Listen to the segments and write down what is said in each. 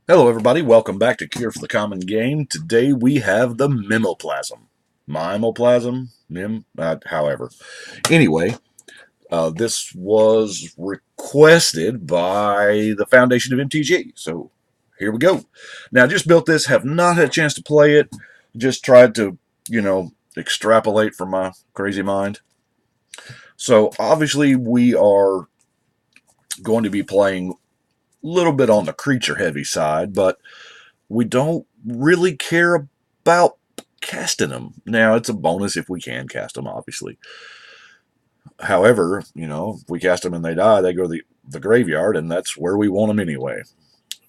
Hello everybody, welcome back to Cure for the Common Game. Today we have the Mimeoplasm. Mimeoplasm? However. Anyway, this was requested by the Foundation of MTG, so here we go. Now, just built this, have not had a chance to play it, just tried to, extrapolate from my crazy mind. So, obviously we are going to be playing a little bit on the creature heavy side, but we don't really care about casting them. Now, it's a bonus if we can cast them, obviously. However, if we cast them and they die, they go to the graveyard, and that's where we want them anyway.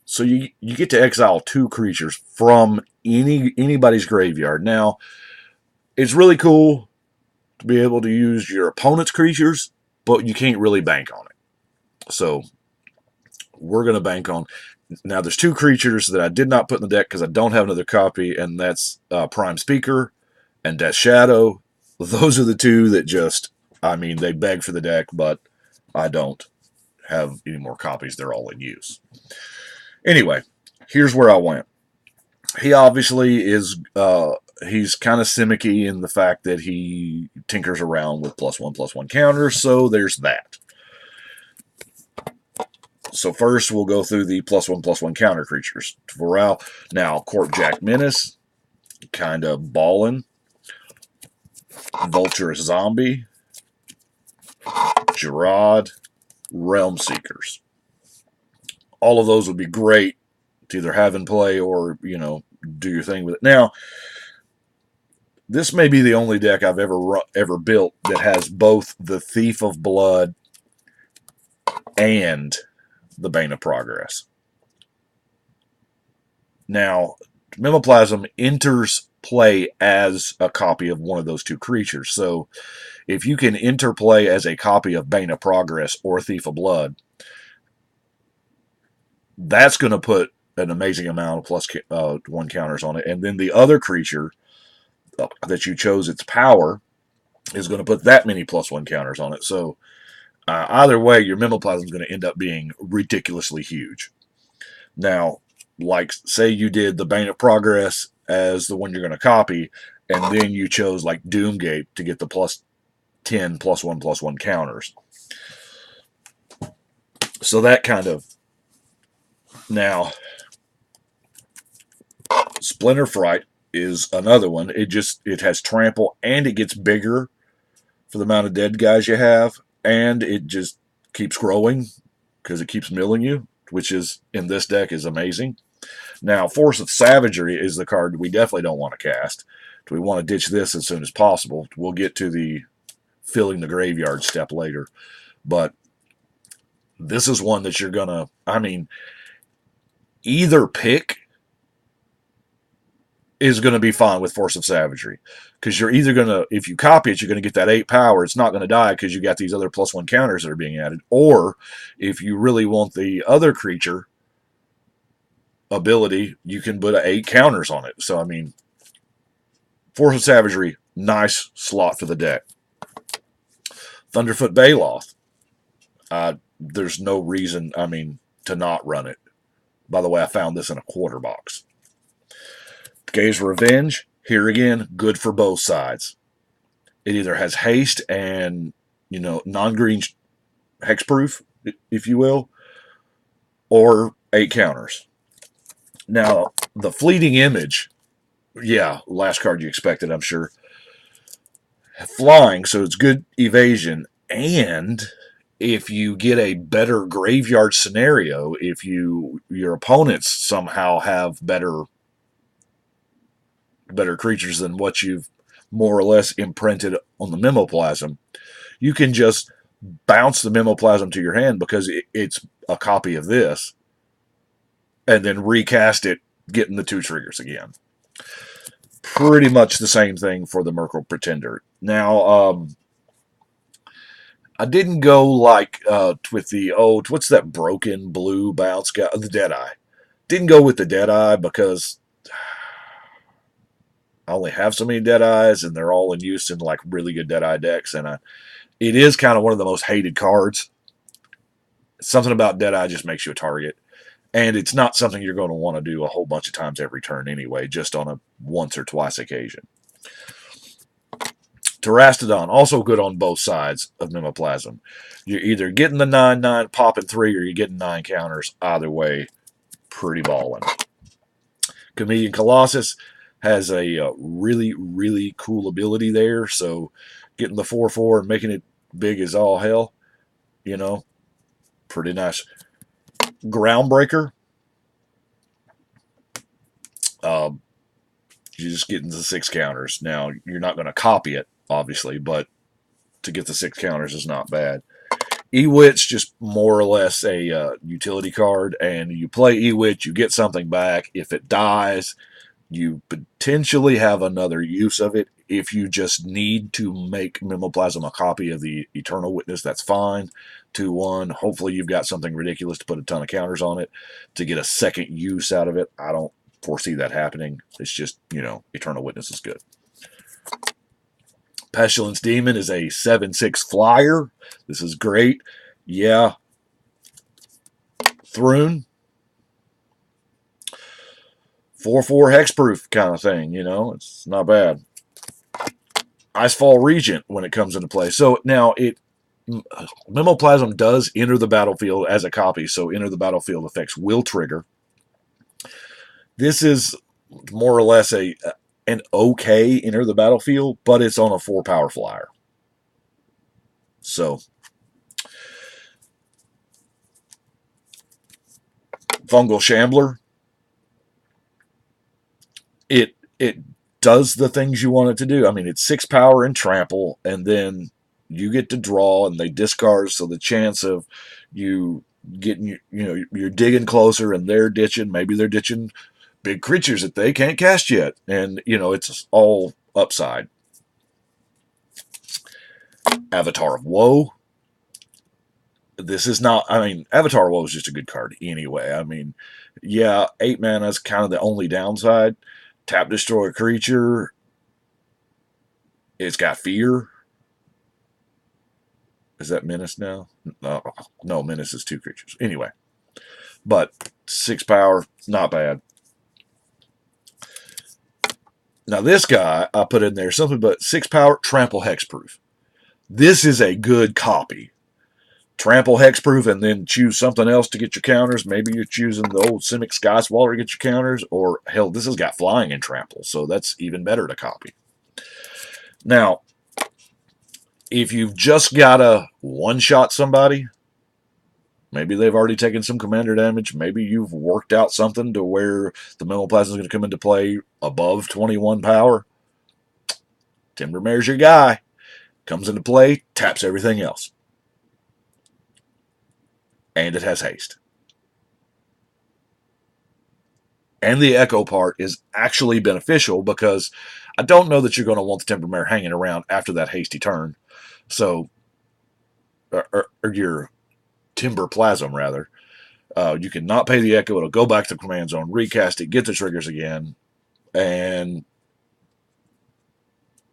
So you get to exile two creatures from anybody's graveyard. Now, it's really cool to be able to use your opponent's creatures, but you can't really bank on it. So we're going to bank on. Now, there's two creatures that I did not put in the deck because I don't have another copy, and that's Prime Speaker and Death Shadow. Those are the two that they beg for the deck, but I don't have any more copies. They're all in use. Anyway, here's where I went. He obviously is, he's kind of Simic-y in the fact that he tinkers around with +1/+1 counters, so there's that. So first, we'll go through the +1/+1 counter creatures. Varel, now Corpjack Menace, kind of ballin'. Vulturous Zombie, Gerard, Realm Seekers. All of those would be great to either have in play or, do your thing with it. Now, this may be the only deck I've ever built that has both the Thief of Blood and the Bane of Progress. Now, Mimeoplasm enters play as a copy of one of those two creatures. So if you can interplay as a copy of Bane of Progress or Thief of Blood, that's going to put an amazing amount of +1 counters on it. And then the other creature that you chose, its power, is going to put that many +1 counters on it. So either way, your Mimeoplasm is going to end up being ridiculously huge. Now, like, say you did the Bane of Progress as the one you're going to copy, and then you chose, like, Doomgate to get the +10 +1/+1 counters. So that kind of... Now, Splinter Fright is another one. It has trample, and it gets bigger for the amount of dead guys you have, and it just keeps growing because it keeps milling you, which is, in this deck, is amazing. Now, Force of Savagery is the card we definitely don't want to cast. We want to ditch this as soon as possible. We'll get to the filling the graveyard step later. But this is one that you're going to, either pick is going to be fine with Force of Savagery. Because you're either going to, if you copy it, you're going to get that 8 power. It's not going to die because you got these other +1 counters that are being added. Or, if you really want the other creature ability, you can put 8 counters on it. So, Force of Savagery, nice slot for the deck. Thunderfoot Baloth. There's no reason, to not run it. By the way, I found this in a quarter box. Gaze Revenge, here again, good for both sides. It either has haste and, non-green hexproof, if you will, or 8 counters. Now, the Fleeting Image, yeah, last card you expected, I'm sure. Flying, so it's good evasion, and if you get a better graveyard scenario, if your opponents somehow have better creatures than what you've more or less imprinted on the Mimeoplasm, you can just bounce the Mimeoplasm to your hand because it's a copy of this, and then recast it, getting the 2 triggers again. Pretty much the same thing for the Merkle Pretender. Now, I didn't go like with the, what's that broken blue bounce guy? The Deadeye. Didn't go with the Deadeye because I only have so many Deadeyes, and they're all in use in like really good Deadeye decks, and it is kind of one of the most hated cards. Something about Deadeye just makes you a target. And it's not something you're going to want to do a whole bunch of times every turn anyway, just on a once or twice occasion. Terastodon, also good on both sides of Mimeoplasm. You're either getting the 9/9 popping 3 or you're getting 9 counters. Either way, pretty ballin'. Chameleon Colossus has a really, really cool ability there. So getting the 4/4 and making it big as all hell, you know, pretty nice. Groundbreaker. You're just getting the 6 counters. Now, you're not going to copy it, obviously, but to get the 6 counters is not bad. Ewitch, just more or less a utility card, and you play Ewitch, you get something back. If it dies, you potentially have another use of it. If you just need to make Mimeoplasm a copy of the Eternal Witness, that's fine. 2/1. Hopefully you've got something ridiculous to put a ton of counters on it to get a second use out of it. I don't foresee that happening. It's just, Eternal Witness is good. Pestilence Demon is a 7/6 flyer. This is great. Yeah. Thrune. 4/4 hexproof kind of thing, It's not bad. Icefall Regent when it comes into play. So now Mimeoplasm does enter the battlefield as a copy, so enter the battlefield effects will trigger. This is more or less an okay enter the battlefield, but it's on a 4-power flyer. So Fungal Shambler. It does the things you want it to do. I mean, it's 6 power and trample, and then you get to draw, and they discard, so the chance of you getting, you're digging closer, and they're ditching. Maybe they're ditching big creatures that they can't cast yet, and it's all upside. Avatar of Woe. This is not. I mean, Avatar of Woe is just a good card anyway. I mean, yeah, 8 mana is kind of the only downside. Tap destroy a creature. It's got fear. Is that Menace now? No, Menace is 2 creatures. Anyway, but 6 power, not bad. Now this guy I put in there something but 6 power, trample hexproof. This is a good copy. Trample hexproof and then choose something else to get your counters. Maybe you're choosing the old Simic Sky Swaller to get your counters, or hell, this has got flying and trample, so that's even better to copy. Now, if you've just got to one-shot somebody, maybe they've already taken some commander damage, maybe you've worked out something to where the Mimeoplasm is going to come into play above 21 power, Timbermare's your guy. Comes into play, taps everything else. And it has haste. And the echo part is actually beneficial because I don't know that you're going to want the Timbermare hanging around after that hasty turn. So, or your Timberplasm, rather. You can not pay the echo. It'll go back to the command zone, recast it, get the triggers again, and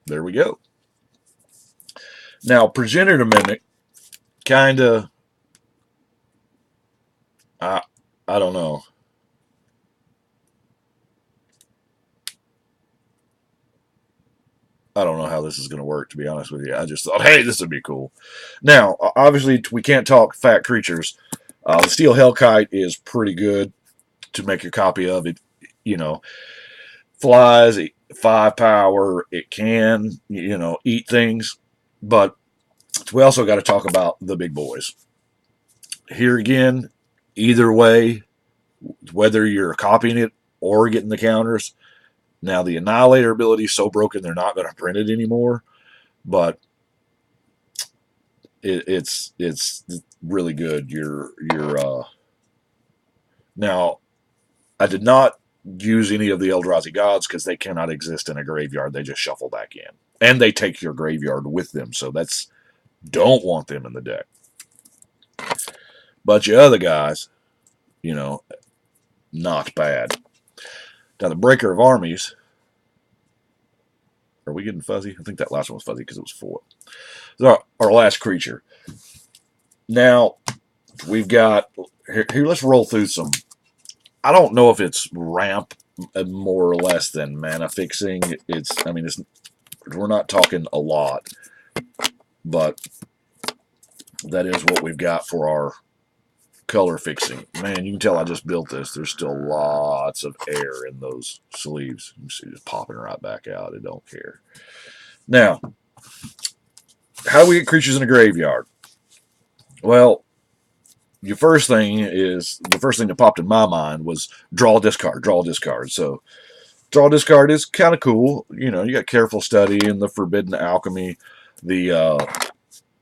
there we go. Now, Progenitor Mimic, kind of, I don't know. I don't know how this is going to work, to be honest with you. I just thought, hey, this would be cool. Now, obviously, we can't talk fat creatures. The Steel Hellkite is pretty good to make your copy of it. Flies, 5 power. It can, eat things. But we also got to talk about the big boys. Here again, either way, whether you're copying it or getting the counters. Now, the Annihilator ability is so broken, they're not going to print it anymore. But it's really good. Now, I did not use any of the Eldrazi gods because they cannot exist in a graveyard. They just shuffle back in. And they take your graveyard with them. So don't want them in the deck. But your other guys, not bad. Now, the Breaker of Armies. Are we getting fuzzy? I think that last one was fuzzy because it was 4. Our last creature. Now, we've got... Here, let's roll through some I don't know if it's ramp more or less than mana fixing. I mean, we're not talking a lot, but that is what we've got for our color fixing. Man, you can tell I just built this. There's still lots of air in those sleeves. You can see it's popping right back out. It don't care. Now, how do we get creatures in a graveyard? Well, the first thing that popped in my mind was draw, discard, draw, discard. So draw, discard is kind of cool. You know, you got Careful Study and the Forbidden Alchemy. The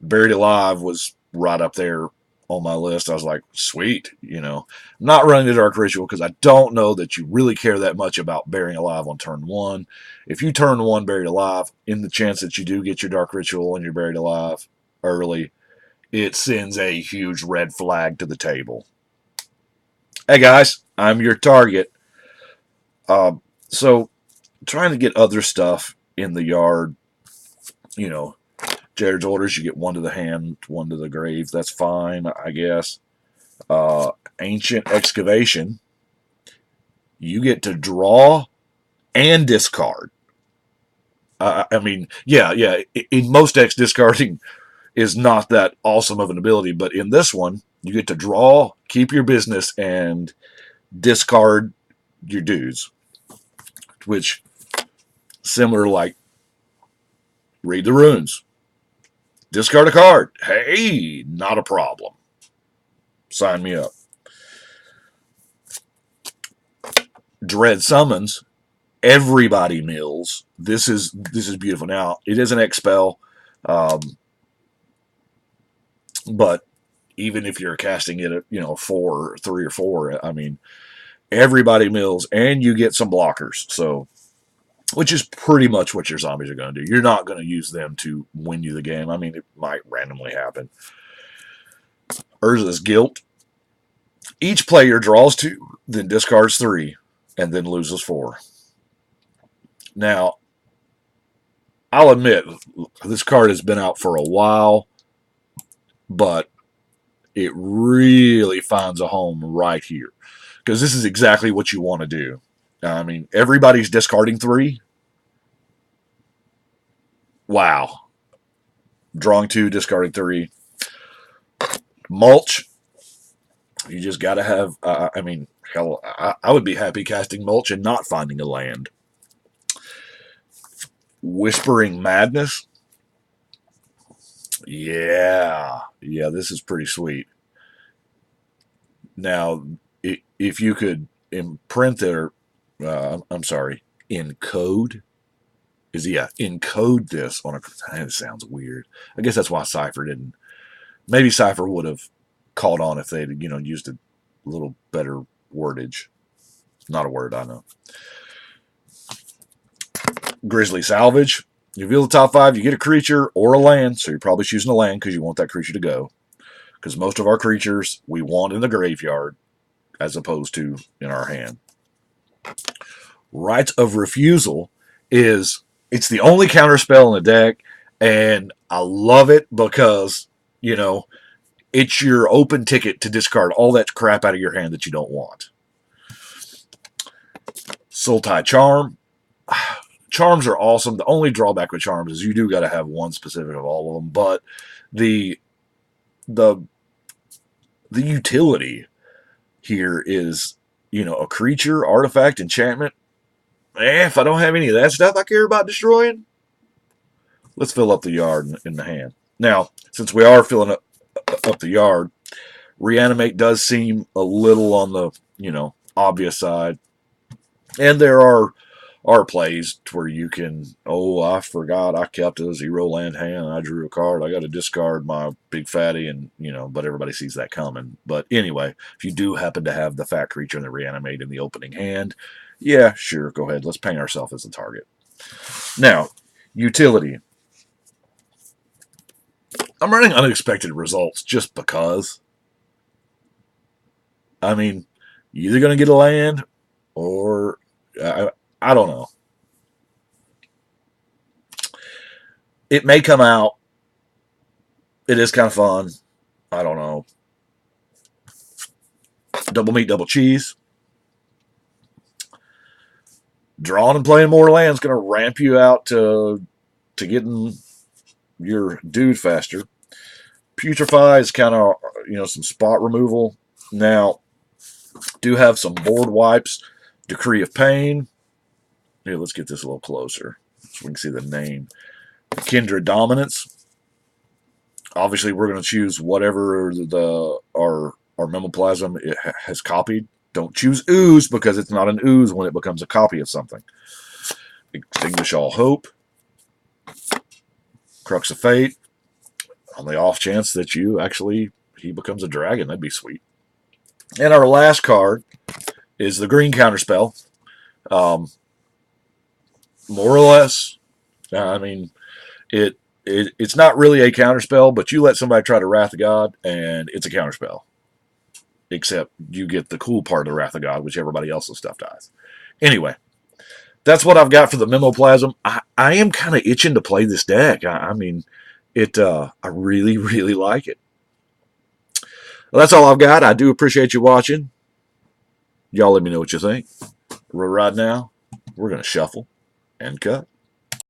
Buried Alive was right up there on my list. I was like, sweet, you know. I'm not running the Dark Ritual because I don't know that you really care that much about Burying Alive on turn 1. If you turn 1 Buried Alive, in the chance that you do get your Dark Ritual and your Buried Alive early, it sends a huge red flag to the table. Hey guys, I'm your target. So trying to get other stuff in the yard, you know, Jared's Orders, you get 1 to the hand, 1 to the grave. That's fine, I guess. Ancient Excavation, you get to draw and discard. I mean, yeah. In most decks, discarding is not that awesome of an ability, but in this one, you get to draw, keep your business, and discard your dudes. Which, similar like Read the Runes. Discard a card. Hey, not a problem. Sign me up. Dread Summons. Everybody mills. This is beautiful. Now, it is an X spell, but even if you're casting it at 3 or 4, I mean, everybody mills, and you get some blockers. So, which is pretty much what your zombies are going to do. You're not going to use them to win you the game. I mean, it might randomly happen. Urza's Guilt. Each player draws 2, then discards 3, and then loses 4. Now, I'll admit, this card has been out for a while, but it really finds a home right here. Because this is exactly what you want to do. I mean, everybody's discarding 3. Wow. Drawing 2, discarding 3. Mulch. You just got to have, I mean, hell, I would be happy casting Mulch and not finding a land. Whispering Madness. Yeah, this is pretty sweet. Now, if you could imprint their, encode. Encode this on a. It sounds weird. I guess that's why Cypher didn't. Maybe Cypher would have caught on if they'd used a little better wordage. Not a word, I know. Grizzly Salvage. You reveal the top 5, you get a creature or a land, so you're probably choosing a land because you want that creature to go. Because most of our creatures we want in the graveyard as opposed to in our hand. Rites of Refusal it's the only counter spell in the deck, and I love it because, it's your open ticket to discard all that crap out of your hand that you don't want. Sultai Charm. Charms are awesome. The only drawback with charms is you do got to have one specific of all of them, but the utility here is, a creature, artifact, enchantment. If I don't have any of that stuff I care about destroying, let's fill up the yard in the hand. Now, since we are filling up the yard, Reanimate does seem a little on the, obvious side. And there are plays where you can, I forgot I kept a 0 land hand and I drew a card. I got to discard my big fatty and, but everybody sees that coming. But anyway, if you do happen to have the fat creature and the Reanimate in the opening hand, yeah, sure, go ahead. Let's paint ourselves as the target. Now, utility. I'm running Unexpected Results just because. I mean, you're either going to get a land or I don't know. It may come out. It is kind of fun. I don't know. Double meat, double cheese. Drawing and playing more land is going to ramp you out to getting your dude faster. Putrefy is kind of, some spot removal. Now, do have some board wipes. Decree of Pain. Here, let's get this a little closer so we can see the name. Kindred Dominance. Obviously, we're going to choose whatever our Mimeoplasm has copied. Don't choose Ooze because it's not an Ooze when it becomes a copy of something. Extinguish All Hope. Crux of Fate. On the off chance that he becomes a dragon, that'd be sweet. And our last card is the green counterspell. More or less, it's not really a counterspell, but you let somebody try to Wrath of God, and it's a counterspell. Except you get the cool part of the Wrath of God, which everybody else's stuff dies. Anyway, that's what I've got for the Mimeoplasm. I am kind of itching to play this deck. I really, really like it. Well, that's all I've got. I do appreciate you watching. Y'all let me know what you think. Right now, we're going to shuffle and cut.